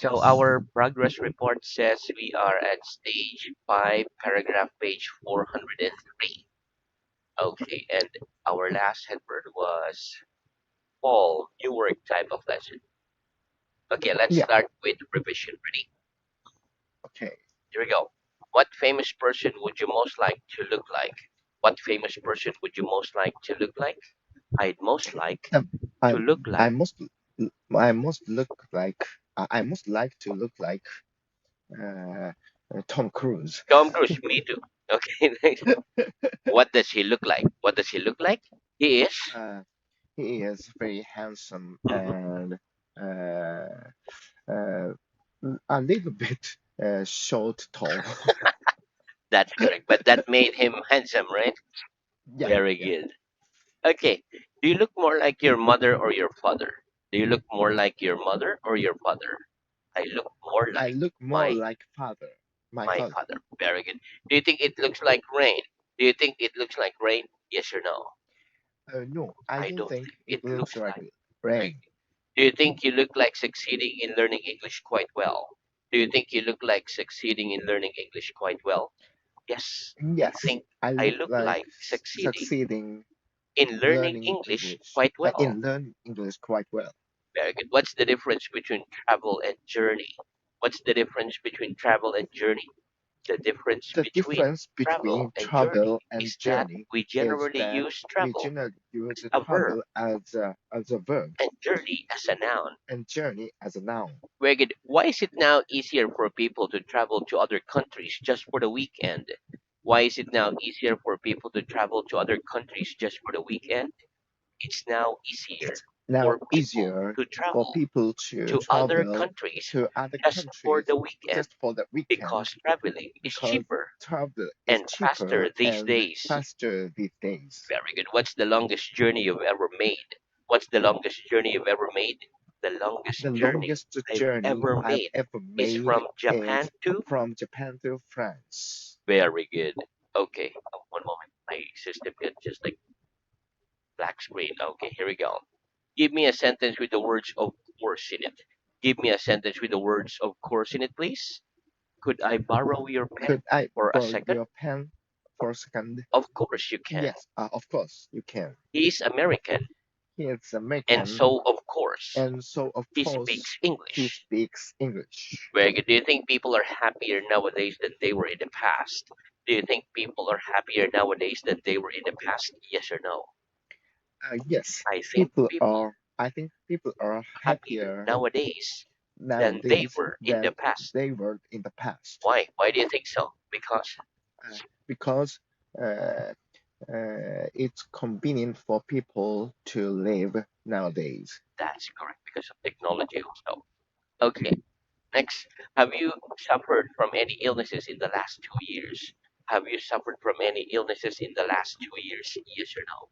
So our progress report says we are at stage 5, paragraph page 403. Okay, and our last headword was fall, new work type of lesson. Okay, let's Yeah. start with revision. Ready? Okay. Here we go. What famous person would you most like to look like? What famous person would you most like to look like? I'd most like Um, to I look I like must I must look like I must like to look like uh, Tom Cruise. Tom Cruise. Me too. Okay, next. What does he look like? What does he look like? He is. Uh, he is very handsome Mhm. and uh, uh, a little bit short, tall. That's correct. But that made him handsome, right? Yeah, Very yeah. good. Okay. Do you look more like your mother or your father? Do you look more like your mother or your father? I look more I like look more my like my my father. father. Very good. Do you think it looks like rain? Do you think it looks like rain? Yes or no? No, I I don't don't think think it it looks looks like like rain. rain. Do you think you look like succeeding in learning English quite well? Do you think you look like succeeding in learning English quite well? Yes, I Yes, think I I look look like like succeeding succeeding in learning learning English English, quite well. in learning English quite well. Very good. What's the difference between travel and journey? What's the difference between travel and journey? The difference The between difference travel between and journey travel and is that journey we is generally that use we travel generally use as a verb travel as a verb and journey as a noun. and journey as a noun. Very good. Why is it now easier for people to travel to other countries just for the weekend? Why is it now easier for people to travel to other countries just for the weekend? It's now easier It's now for people easier to for travel people to to other travel countries to other just for countries the weekend just for the weekend because traveling is because cheaper travel is and faster cheaper these and days. faster these days. Very good. What's the longest journey you've ever made? What's the longest journey you've ever made? The longest The journey longest I've journey ever I've made ever is made from Japan is to. from Japan to France. Very good. Okay, one moment. My system got just like black screen. Okay, here we go. Give me a sentence with the words of course in it. Give me a sentence with the words of course in it, please. Could I borrow your pen Could I for a borrow second? your pen for a second? Of course you can. Yes, of course you can. He's American, He is and American, so of course and so of he course speaks he English. speaks English. Very good. Do you think people are happier nowadays than they were in the past? Do you think people are happier nowadays than they were in the past? Yes or no? Yes, I think people I think people are are happier happier nowadays than they nowadays were in the than past. they were in the past. Why? Why do you think so? Because Because uh, it's convenient for people to live nowadays. that's correct, because of technology also. Okay, next. Have you suffered from any illnesses in the last 2 years? Have you suffered from any illnesses in the last 2 years? Yes or no?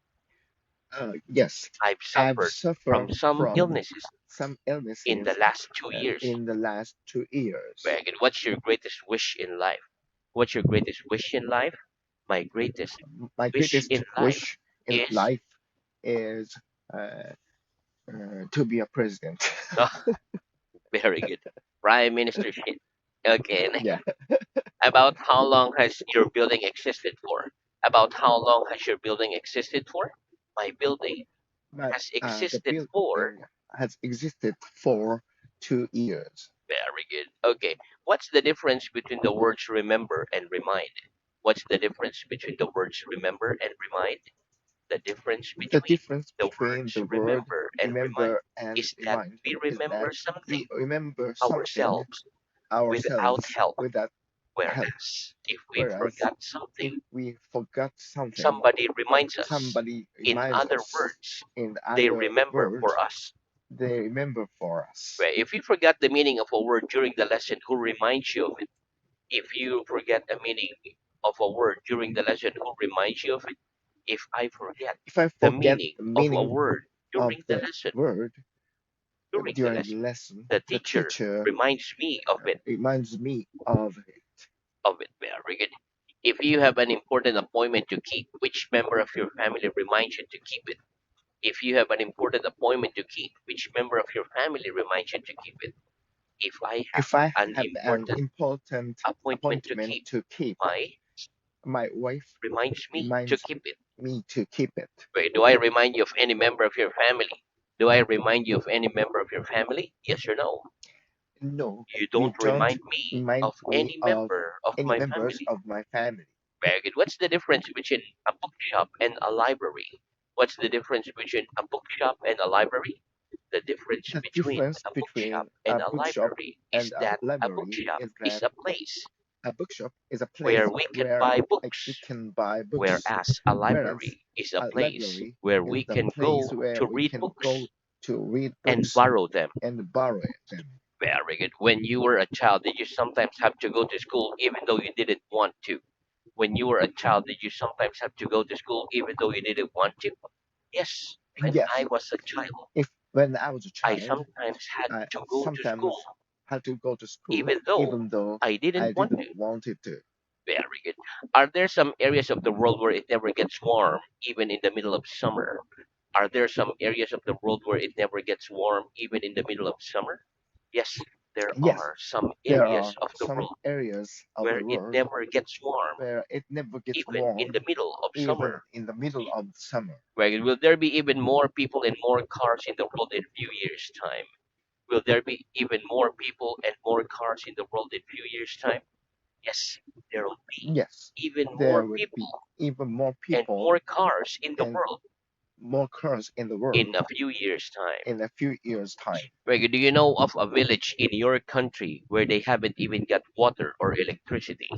Yes, I've I've suffered from suffered some from illnesses some in the illnesses last 2 years. in the last 2 years. Very good. What's your greatest wish in life? What's your greatest wish in life? My greatest My wish greatest in life wish in is life is uh, to be a president. oh, very good. Prime ministership. Okay, next. Yeah, About how long has your building existed for? About how long has your building existed for? My building but has the existed for. building has existed for 2 years. Very good. Okay. What's the difference between the words remember and remind? What's the difference between the words remember and remind? The difference The between difference the between words the word remember and remind remember and is that remind we is that remember something we remember something ourselves without ourselves help. without help. Whereas if we Whereas forgot if something, we forgot something, somebody reminds us. somebody In reminds other us words, in they other remember words, for us. they remember for us. Right? If you forgot the meaning of a word during the lesson, who reminds you of it? If you forget the meaning of a word during the lesson, who reminds you of it? If I forget If I the forget meaning the of a meaning word of during the the lesson, word during the during the lesson, lesson, the the teacher teacher reminds me reminds me of it. of it. Very good. If you have an important appointment to keep, which member of your family reminds you to keep it? If you have an important appointment to keep, which member of your family reminds you to keep it? If I have If I an have an important important appointment to appointment keep, to keep, my my wife reminds me to reminds keep it. me to keep it. Wait, do I remind you of any member of your family? Do I remind you of any member of your family? Yes or no? No, You you don't don't remind me remind of me any of member of any my members family. of my family. Very good. What's the difference between a bookshop and a library? What's the difference between a bookshop and a library? The difference The between difference a bookshop between and a a bookshop library and is a that a library bookshop is is that a place a bookshop is a where place we can where buy we books, can buy books, whereas a whereas library is a a place library where is we the can place go where to we read can books go to read and books borrow them. and borrow them. Very good. When you were a child, did you sometimes have to go to school even though you didn't want to? When you were a child, did you sometimes have to go to school even though you didn't want to? Yes. When I Yes, was a child, if when I was a I child, sometimes had I to go to school sometimes had to go to school even though even though I didn't I want didn't to. want it to. Very good. Are there some areas of the world where it never gets warm, even in the middle of summer? Are there some areas of the world where it never gets warm, even in the middle of summer? Yes, there Yes, are some there areas are of the some world areas of where the it world never gets warm, where it never gets even in the warm, middle of even summer. in the middle of summer. Right? Will there be even more people and more cars in the world in a few years' time? Will there be even more people and more cars in the world in a few years' time? Yes, there will be Yes, even more there would be people even more and people more cars in the and world more cars in the in world a few years' time. in a few years' time. Right? Do you know of a village in your country where they haven't even got water or electricity?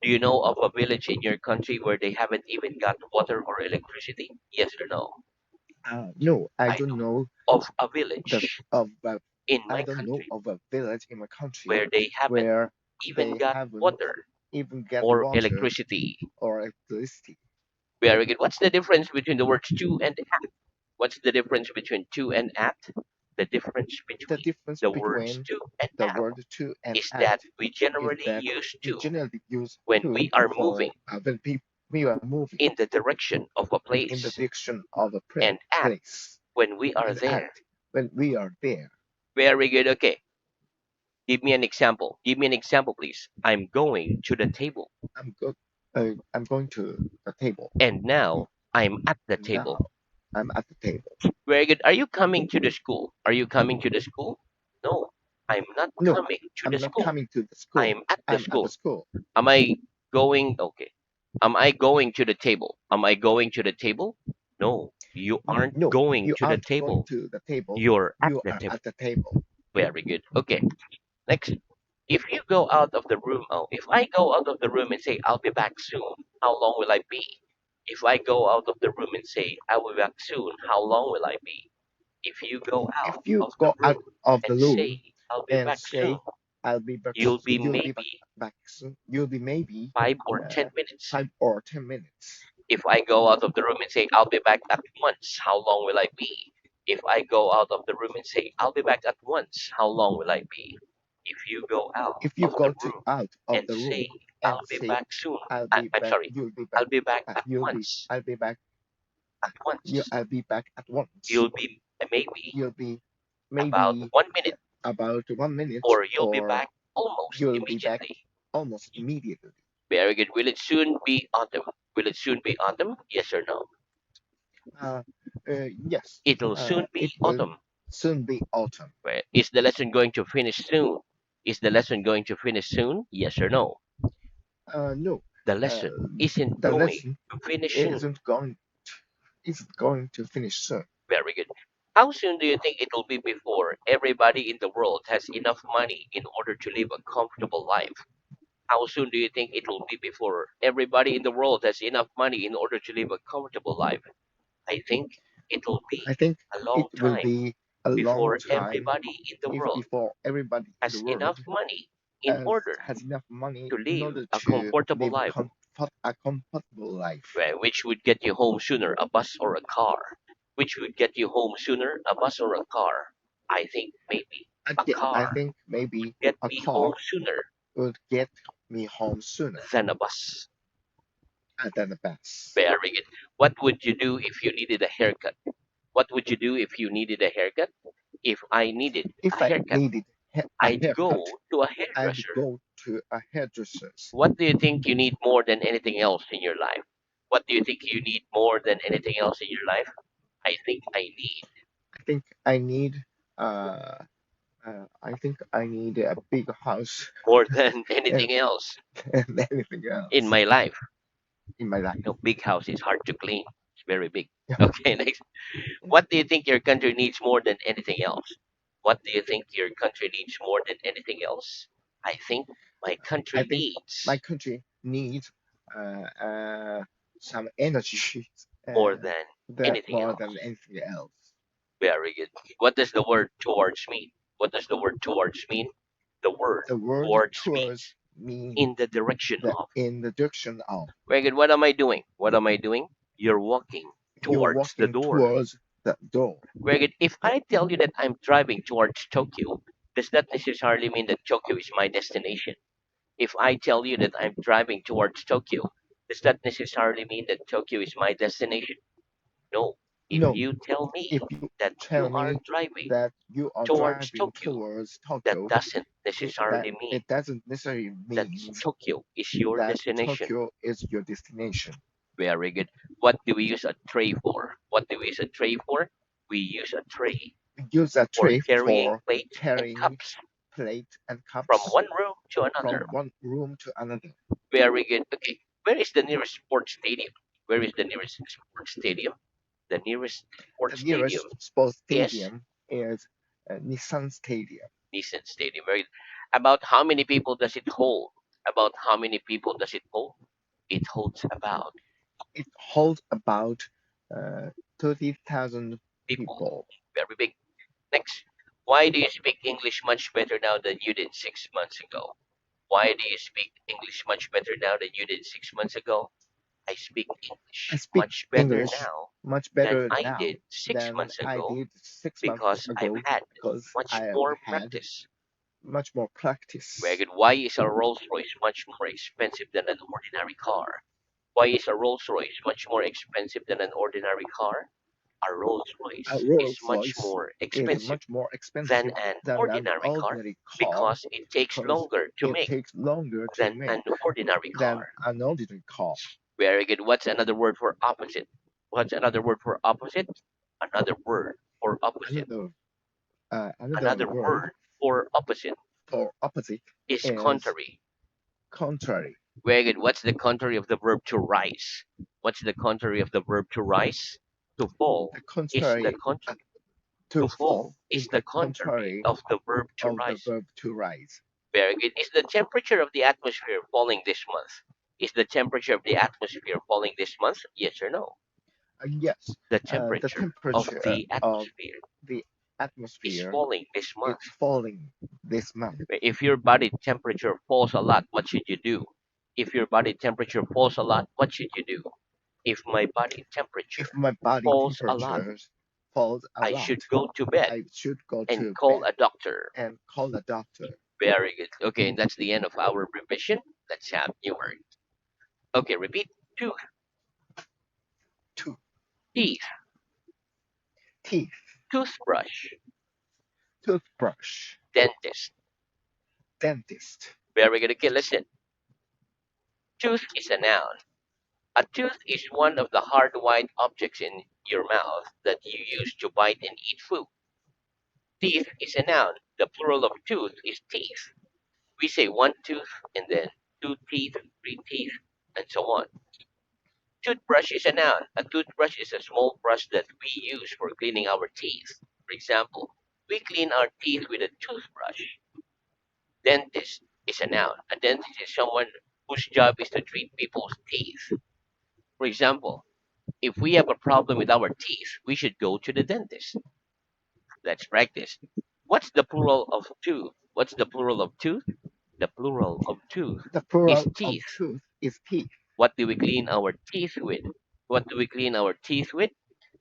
Do you know of a village in your country where they haven't even got water or electricity? Yes or no? No, I I don't know know of a the village of a, in I my don't know country of a village in my country where they haven't where even they got haven't water even get or water electricity. or electricity. Very good. What's the difference between the words to and at? What's the difference between to and at? The difference The between difference the words between to and the at word to and is at that we is generally that use we to generally use when we to are for moving when we are moving in the direction of a in the place, direction of a and at place when we are and at there. when we are there. Very good. Okay. Give me an example. Give me an example, please. I'm going to the table. I'm go I'm going to the table And now I'm at the and now table. I'm at the table. Very good. Are you coming to the school? Are you coming to the school? No, I'm not No, coming to the I'm not school. coming to the school. I'm at the I'm at the school. school. Am I going? Okay. Am I going to the table? Am I going to the table? No, you aren't No, going you to the aren't going table. to the table. You're at You the are table. at the table. Very good. Okay. Next. If you go out of the room, oh, if I go out of the room and say, I'll be back soon, how long will I be? If I go out of the room and say, I will be back soon, how long will I be? If you go If out you of the go out room of and the say, room I'll be and back soon, say, "I'll be back," you'll you'll be back, maybe back soon. You'll be maybe 5 or 10 minutes. 5 or 10 minutes. If I go out of the room and say, I'll be back at once, how long will I be? If I go out of the room and say, I'll be back at once, how long will I be? If you go out If you of the go to room out of and the say, room and I'll be say, back soon, "I'll be I'm back," sorry, you'll be back. I'll be back at You'll be. once, I'll be back. at once, I'll be back at once. you'll be maybe You'll be about maybe 1 minute, about 1 minute, or you'll be or back almost you'll be back immediately. almost immediately. Very good. Will it soon be autumn? Will it soon be autumn? Yes or no? Uh, yes, It'll soon it be will autumn. soon be autumn. Right. Is the lesson going to finish soon? Is the lesson going to finish soon? Yes or no? No, The uh, lesson isn't the going lesson to finish soon. isn't going to finish soon. Very good. How soon do you think it will be before everybody in the world has enough money in order to live a comfortable life? How soon do you think it will be before everybody in the world has enough money in order to live a comfortable life? I think it will be I think a it long will time be a long before time everybody in the if world before everybody in the has enough world money in order has enough money to in live order a to comfortable live life, a comfortable life. right? Which would get you home sooner, a bus or a car? Which would get you home sooner, a bus or a car? I think maybe a I car think would maybe get a me home car sooner would get me home sooner than a bus. than a bus. Very good. What would you do if you needed a haircut? What would you do if you needed a haircut? If I needed a If I haircut, needed a I'd haircut. go to a I'd hairdresser. go to a hairdresser's. What do you think you need more than anything else in your life? What do you think you need more than anything else in your life? I think I need I think I need uh, I think I need a big house more than and, anything else and anything in else my life. in my life. No, big house is hard to clean. It's very big. Okay, next. What do you think your country needs more than anything else? What do you think your country needs more than anything else? I think my I country think my needs country needs uh, uh, some energy more uh, than that anything more else. than anything else. Very good. What does the word towards mean? What does the word towards mean? The word The word towards towards means means in the direction that of. in the direction of. Very good. What am I doing? What am I doing? You're walking You're towards the walking door. towards the door. Very good. If I tell you that I'm driving towards Tokyo, does that necessarily mean that Tokyo is my destination? If I tell you that I'm driving towards Tokyo, does that necessarily mean that Tokyo is my destination? No. If No, you tell me if you that tell you are me driving that you are towards driving Tokyo, towards that Tokyo, doesn't that necessarily mean it doesn't necessarily that mean Tokyo is your that destination. Tokyo is your destination. Very good. What do we use a tray for? What do we use a tray for? We use a tray We use a for tray carrying for plates and carrying cups plate and from cups one room to another. from one room to another. Very good. Okay. Where is the nearest sports stadium? Where is the nearest sports stadium? The nearest The sports stadium nearest sports is stadium is Nissan Stadium. Nissan Stadium. Very good. About how many people does it hold? About how many people does it hold? It holds about It holds about 30,000 people. people. Very big. Next. Why do you speak English much better now than you did 6 months ago? Why do you speak English much better now than you did 6 months ago? I speak I English speak much better English now much than better I now did six than months I ago did 6 months because I've ago had because much I have more had practice. much more Very practice. good. Why is a Rolls Royce much more expensive than an ordinary car? Why is a Rolls Royce much more expensive than an ordinary car? A Rolls A Royce is Rolls much Royce more is expensive much more than expensive an than an ordinary car ordinary car because it takes because longer to it make takes longer to than an make ordinary than car. an ordinary car. Very good. What's another word for opposite? What's another word for opposite? Another word for opposite. Another another Another word word for opposite for opposite is is contrary. contrary. Very good. What's the contrary of the verb to rise? What's the contrary of the verb to rise? To fall The is the contrary contrary. to To fall fall is is the the contrary contrary of the verb to of the rise. verb to rise. Very good. Is the temperature of the atmosphere falling this month? Is the temperature of the atmosphere falling this month? Yes or no? Yes, The the temperature of temperature the of atmosphere the is atmosphere falling this is month. falling this month. If your body temperature falls a lot, what should you do? If your body temperature falls a lot, what should you do? If my body temperature If my body falls a lot, temperature falls a I lot, should go to bed I should go and to call bed a doctor. and call a doctor. Very good. Okay, and that's the end of our revision. Let's have new word. Okay, repeat. Tooth, Tooth, teeth, teeth, toothbrush, toothbrush, dentist. dentist. Very good. Okay, listen. Tooth is a noun. A tooth is one of the hard white objects in your mouth that you use to bite and eat food. Teeth is a noun. The plural of tooth is teeth. We say one tooth and then two teeth, three teeth, and so on. Toothbrush is a noun. A toothbrush is a small brush that we use for cleaning our teeth. For example, we clean our teeth with a toothbrush. Dentist is a noun. A dentist is someone whose job is to treat people's teeth. For example, if we have a problem with our teeth, we should go to the dentist. Let's practice. What's the plural of tooth? What's the plural of tooth? The plural of tooth The is plural of teeth. tooth is teeth. What do we clean our teeth with? What do we clean our teeth with?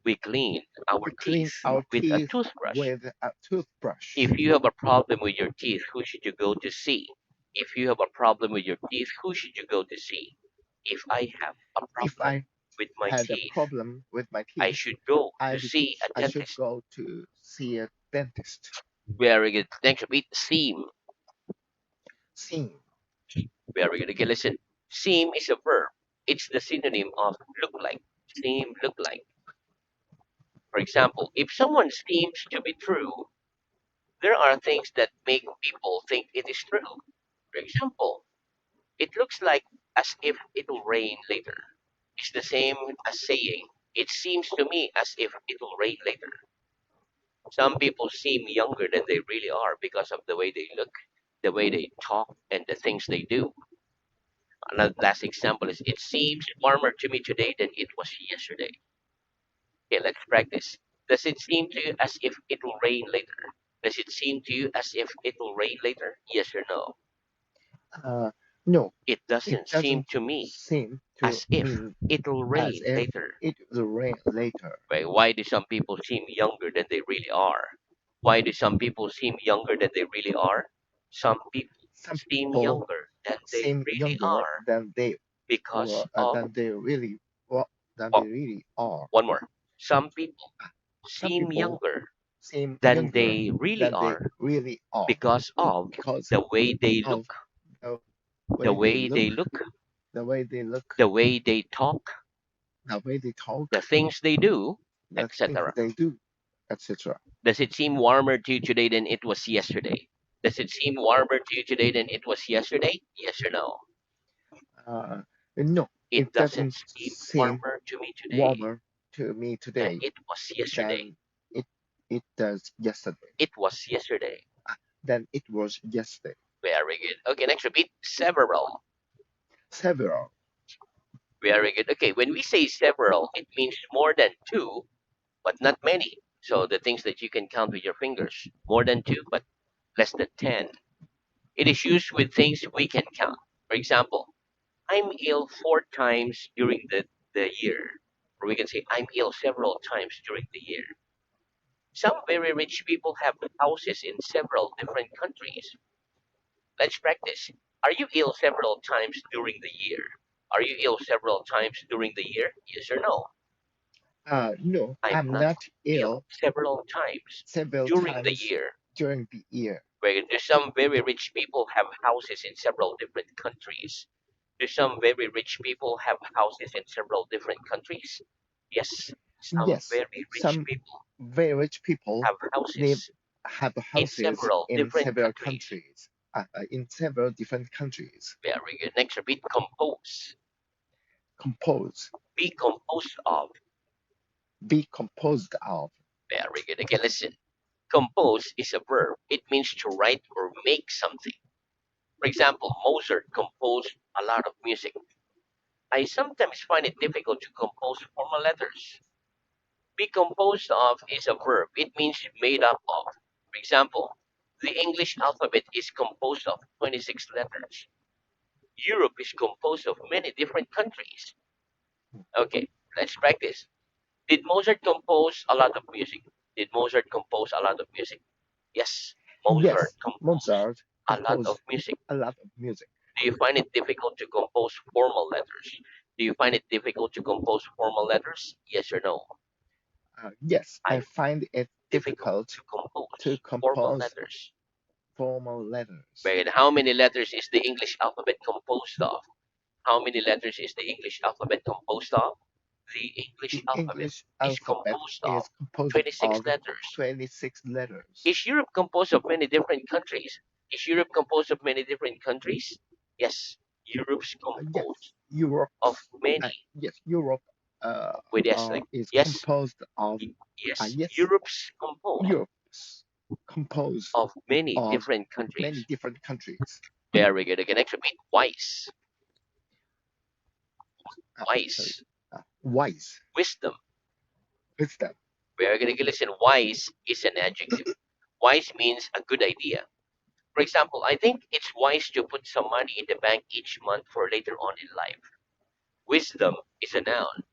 We clean our We clean teeth our with a teeth toothbrush. with a toothbrush. If you have a problem with your teeth, who should you go to see? If you have a problem with your teeth, who should you go to see? If I have a If problem I with my had a teeth, problem with my I teeth, should go to I see a I should dentist. go to see a dentist. Very good. Next repeat. Seem. seem, Very good. Okay, listen. Seem is a verb. It's the synonym of look like. Seem, look like. For example, if someone seems to be true, there are things that make people think it is true. For example, it looks like as if it'll rain later. It's the same as saying, it seems to me as if it'll rain later. Some people seem younger than they really are because of the way they look, the way they talk, and the things they do. Another last example is, it seems warmer to me today than it was yesterday. Okay, let's practice. Does it seem to you as if it will rain later? Does it seem to you as if it will rain later? Yes or no? uh, no, It it doesn't seem doesn't to me seem to as if me it will as rain if later. it will rain later. Right? Why do some people seem younger than they really are? Why do some people seem younger than they really are? Some people Some seem people younger than they seem really younger are were because of, than they really well, than they oh, really are. one more. Some people Some seem people younger seem than younger they really than they are really are because of because the way they of look, the the way they way they look, look, the way they look, the way they talk, the way they the talk, things they do, the things etc. they do, etc. Does it seem warmer to you today than it was yesterday? Does it seem warmer to you today than it was yesterday? Yes or no? Uh, no, It it doesn't doesn't seem seem warmer to me today warmer to me than today it was yesterday. than it it does yesterday. It was yesterday. Than it was yesterday. Very good. Okay, next repeat. Several. Several. Very good. Okay, when we say several, it means more than two, but not many. So the things that you can count with your fingers. More than two, but less than 10. It is used with things we can count. For example, I'm ill 4 times during the year. Or we can say, I'm ill several times during the year. Some very rich people have houses in several different countries. Let's practice. Are you ill several times during the year? Are you ill several times during the year? Yes or no? No, I'm I'm not not ill ill several times several during the times year. during the year. Where there's some very rich people have houses in several different countries. Do some very rich people have houses in several different countries? Yes, some Yes, very rich some people very rich people have live houses have in houses several in different several countries. countries. In several different countries. Very good. Next, repeat compose. Compose, Be composed of. be composed of. Very good. Again, listen. Compose is a verb. It means to write or make something. For example, Mozart composed a lot of music. I sometimes find it difficult to compose formal letters. Be composed of is a verb. It means made up of. For example, the English alphabet is composed of 26 letters. Europe is composed of many different countries. Okay, let's practice. Did Mozart compose a lot of music? Did Mozart compose a lot of music? Yes, Mozart Yes, composed Mozart a lot of composed music. a lot of music. Do you find it difficult to compose formal letters? Do you find it difficult to compose formal letters? Yes or no? Yes, I I find find it it difficult difficult to to compose formal compose letters. formal letters. Wait, how many letters is the English alphabet composed of? How many letters is the English alphabet composed of? The English The alphabet English is alphabet composed of is composed 26 of letters. 26 letters. Is Europe composed of many different countries? Is Europe composed of many different countries? Yes, Europe's Yes, composed of Europe's many. yes, Europe With yes, like is yes, composed of yes, yes, Europe's composed Europe's composed of many of different many countries. different countries. Very good. Again, next repeat. Wise, Sorry, wise, wise, wisdom. wisdom. Very good. Again, listen. Wise is an adjective. Wise means a good idea. For example, I think it's wise to put some money in the bank each month for later on in life. Wisdom is a noun.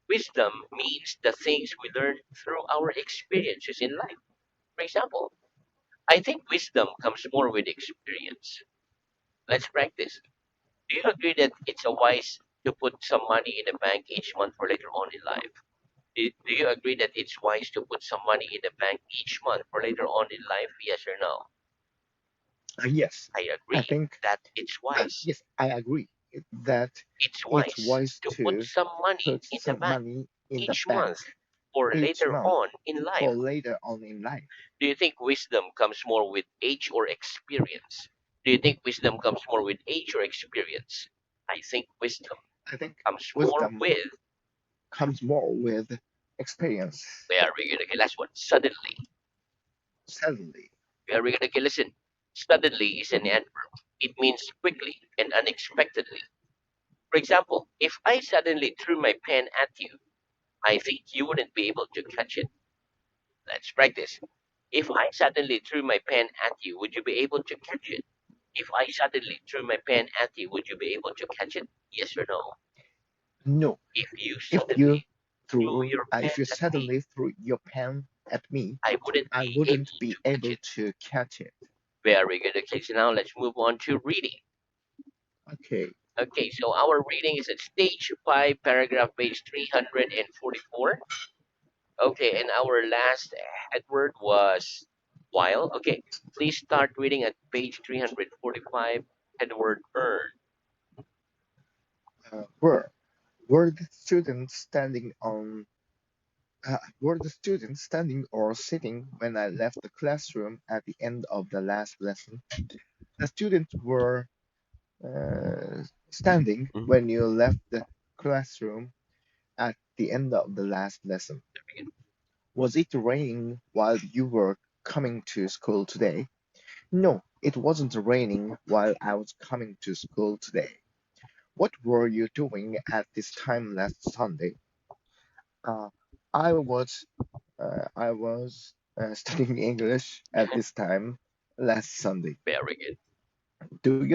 Wisdom means the things we learn through our experiences in life. For example, I think wisdom comes more with experience. Let's practice. Do you agree that it's a wise to put some money in the bank each month for later on in life? Do you agree that it's wise to put some money in the bank each month for later on in life? Yes or no? Yes, I I agree think that it's wise. yes, I agree that It's it's wise wise to put to some money put in the some bank money in the each bank month for each later month on in life. for later on in life. Do you think wisdom comes more with age or experience? Do you think wisdom comes more with age or experience? I think wisdom I think comes more wisdom with. comes more with experience. Very good. Okay, last one. Suddenly. Suddenly, Very good. Okay, listen. Suddenly is an adverb. It means quickly and unexpectedly. For example, if I suddenly threw my pen at you, I think you wouldn't be able to catch it. Let's practice. If I suddenly threw my pen at you, would you be able to catch it? If I suddenly threw my pen at you, would you be able to catch it? Yes or no? no. If you If you suddenly threw your pen if you at me, suddenly threw your pen at me, I wouldn't I be able wouldn't be to catch able it. to catch it. Very good. Okay, so now let's move on to reading. Okay. Okay, so our reading is at stage 5, paragraph page 344. Okay, and our last head word was while. Okay, please start reading at page 345, head word earn. Were were the students standing on were the students standing or sitting when I left the classroom at the end of the last lesson? The students were standing Mhm. when you left the classroom at the end of the last lesson. Was it raining while you were coming to school today? No, it wasn't raining while I was coming to school today. What were you doing at this time last Sunday? Uh, I was studying English at this time last Sunday. Very good. Do you